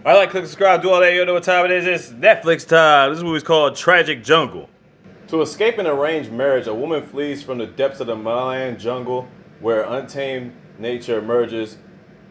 I like, click, subscribe, do all that. You know what time it is. It's Netflix time. This movie's called Tragic Jungle. To escape an arranged marriage, a woman flees from the depths of the Mayan jungle where untamed nature merges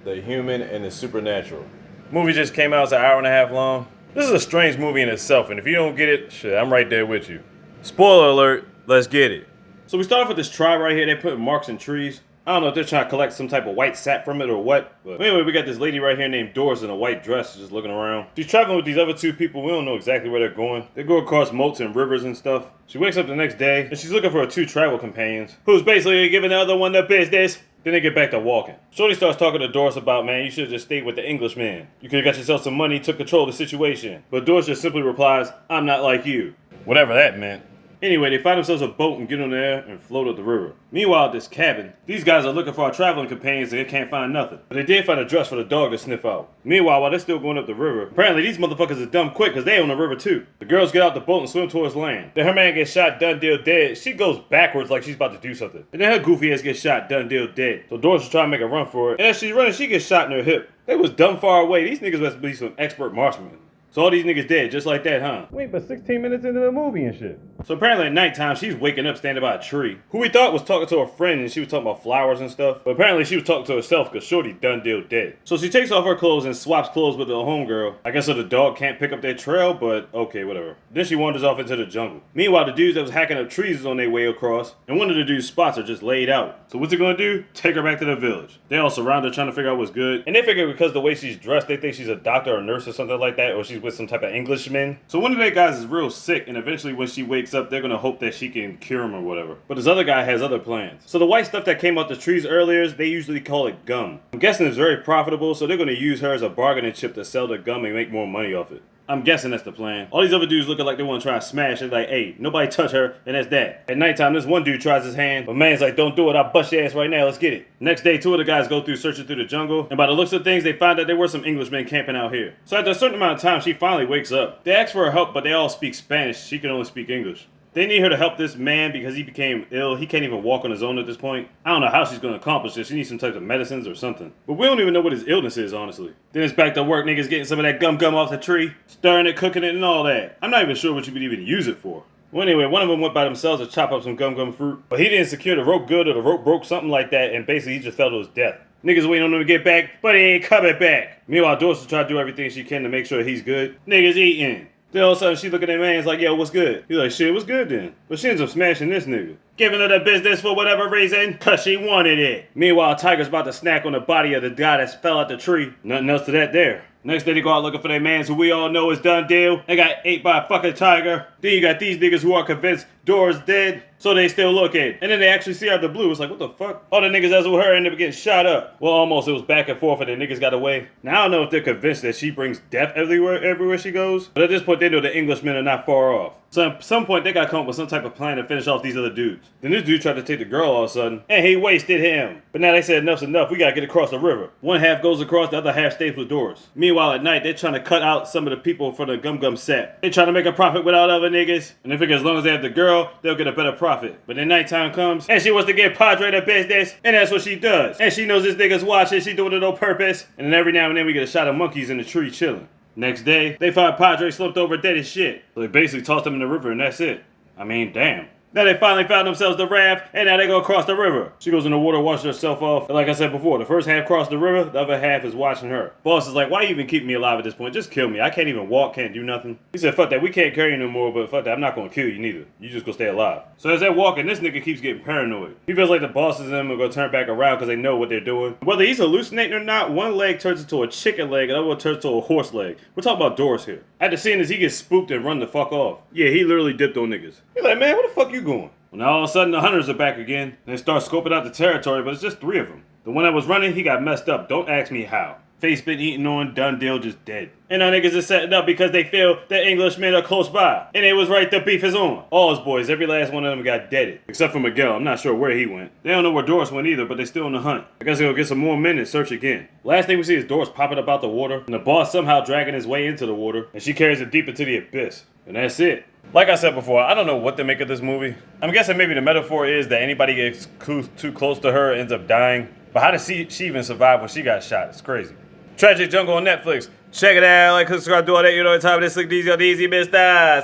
the human and the supernatural. Movie just came out. It's an hour and a half long. This is a strange movie in itself, and if you don't get it, shit, I'm right there with you. Spoiler alert, let's get it. So we start off with this tribe right here. They put marks in trees. I don't know if they're trying to collect some type of white sap from it or what. But anyway, we got this lady right here named Doris in a white dress just looking around. She's traveling with these other two people. We don't know exactly where they're going. They go across moats and rivers and stuff. She wakes up the next day and she's looking for her two travel companions, who's basically giving the other one the business. Then they get back to walking. Shorty starts talking to Doris about, man, you should have just stayed with the Englishman. You could have got yourself some money, took control of the situation. But Doris just simply replies, I'm not like you. Whatever that meant. Anyway, they find themselves a boat and get on there and float up the river. Meanwhile, at this cabin, these guys are looking for our traveling companions and they can't find nothing. But they did find a dress for the dog to sniff out. Meanwhile, while they're still going up the river, apparently these motherfuckers is dumb quick because they on the river too. The girls get out the boat and swim towards land. Then her man gets shot, done deal dead. She goes backwards like she's about to do something. And then her goofy ass gets shot, done deal dead. So Doris is trying to make a run for it. And as she's running, she gets shot in her hip. They was dumb far away. These niggas must be some expert marksmen. So all these niggas dead, just like that, huh? Wait, but 16 minutes into the movie and shit. So apparently at nighttime, she's waking up standing by a tree, who we thought was talking to a friend and she was talking about flowers and stuff. But apparently she was talking to herself because Shorty done deal dead. So she takes off her clothes and swaps clothes with the homegirl. I guess so the dog can't pick up their trail, but okay, whatever. Then she wanders off into the jungle. Meanwhile, the dudes that was hacking up trees is on their way across, and one of the dudes' spots are just laid out. So what's it gonna do? Take her back to the village. They all surround her trying to figure out what's good. And they figure because the way she's dressed, they think she's a doctor or a nurse or something like that, or she's with some type of Englishman. So one of their guys is real sick, and eventually when she wakes up, they're gonna hope that she can cure him or whatever. But this other guy has other plans. So the white stuff that came out the trees earlier, they usually call it gum. I'm guessing it's very profitable, so they're gonna use her as a bargaining chip to sell the gum and make more money off it. I'm guessing that's the plan. All these other dudes looking like they want to try and smash it. Like, hey, nobody touch her, and that's that. At nighttime, this one dude tries his hand, but man's like, don't do it, I'll bust your ass right now, let's get it. Next day, two of the guys go through searching through the jungle, and by the looks of things, they find out there were some Englishmen camping out here. So after a certain amount of time, she finally wakes up. They ask for her help, but they all speak Spanish. She can only speak English. They need her to help this man because he became ill. He can't even walk on his own at this point. I don't know how she's going to accomplish this. She needs some type of medicines or something. But we don't even know what his illness is, honestly. Then it's back to work. Niggas getting some of that gum off the tree, stirring it, cooking it, and all that. I'm not even sure what you would even use it for. Well, anyway, one of them went by themselves to chop up some gum fruit. But he didn't secure the rope good or the rope broke, something like that. And basically, he just fell to his death. Niggas waiting on him to get back, but he ain't coming back. Meanwhile, Doris will try to do everything she can to make sure he's good. Niggas eating. Then all of a sudden she look at that man and is like, yo, what's good? He's like, shit, what's good then? But she ends up smashing this nigga. Giving her the business for whatever reason, cause she wanted it. Meanwhile, Tiger's about to snack on the body of the guy that fell out the tree. Nothing else to that there. Next day they go out looking for their mans who we all know is done deal. They got ate by a fucking tiger. Then you got these niggas who are convinced Dora's dead, so they still looking. And then they actually see her out the blue. It's like, what the fuck? All the niggas that's with her end up getting shot up. Well, almost. It was back and forth and the niggas got away. Now I don't know if they're convinced that she brings death everywhere she goes. But at this point they know the Englishmen are not far off. So at some point they got to come up with some type of plan to finish off these other dudes. Then this dude tried to take the girl all of a sudden, and he wasted him. But now they said enough's enough. We gotta get across the river. One half goes across, the other half stays with Doris. Meanwhile at night they're trying to cut out some of the people for the gum set. They trying to make a profit without other niggas. And they figure as long as they have the girl, they'll get a better profit. But then nighttime comes, and she wants to get Padre the business, and that's what she does. And she knows this nigga's watching, she doing it on purpose. And then every now and then we get a shot of monkeys in the tree chilling. Next day, they find Padre slumped over dead as shit. So they basically tossed him in the river and that's it. I mean, damn. Now they finally found themselves the raft, and now they go across the river. She goes in the water, washes herself off. And like I said before, the first half crossed the river, the other half is watching her. Boss is like, why you even keep me alive at this point? Just kill me. I can't even walk, can't do nothing. He said, fuck that, we can't carry you no more, but fuck that, I'm not gonna kill you neither. You just gonna stay alive. So as they're walking, this nigga keeps getting paranoid. He feels like the bosses and them are gonna turn back around because they know what they're doing. Whether he's hallucinating or not, one leg turns into a chicken leg, and the other one turns into a horse leg. We're talking about Doris here. After seeing this, he gets spooked and run the fuck off. Yeah, he literally dipped on niggas. He's like, man, where the fuck you going? Well, now all of a sudden the hunters are back again. They start scoping out the territory, but it's just 3 of them. The one that was running, he got messed up. Don't ask me how. Face been eaten on, done deal, just dead. And our niggas is setting up because they feel that Englishmen are close by. And it was right, the beef is on. All his boys, every last one of them got deaded. Except for Miguel, I'm not sure where he went. They don't know where Doris went either, but they still on the hunt. I guess they'll get some more men and search again. Last thing we see is Doris popping up out the water, and the boss somehow dragging his way into the water, and she carries it deep into the abyss. And that's it. Like I said before, I don't know what to make of this movie. I'm guessing maybe the metaphor is that anybody gets too close to her ends up dying. But how did she even survive when she got shot? It's crazy. Tragic Jungle on Netflix. Check it out, like, subscribe, do all that. You know what time it is. Slick, easy, on easy, mister.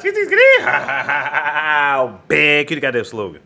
Big, you got that slogan.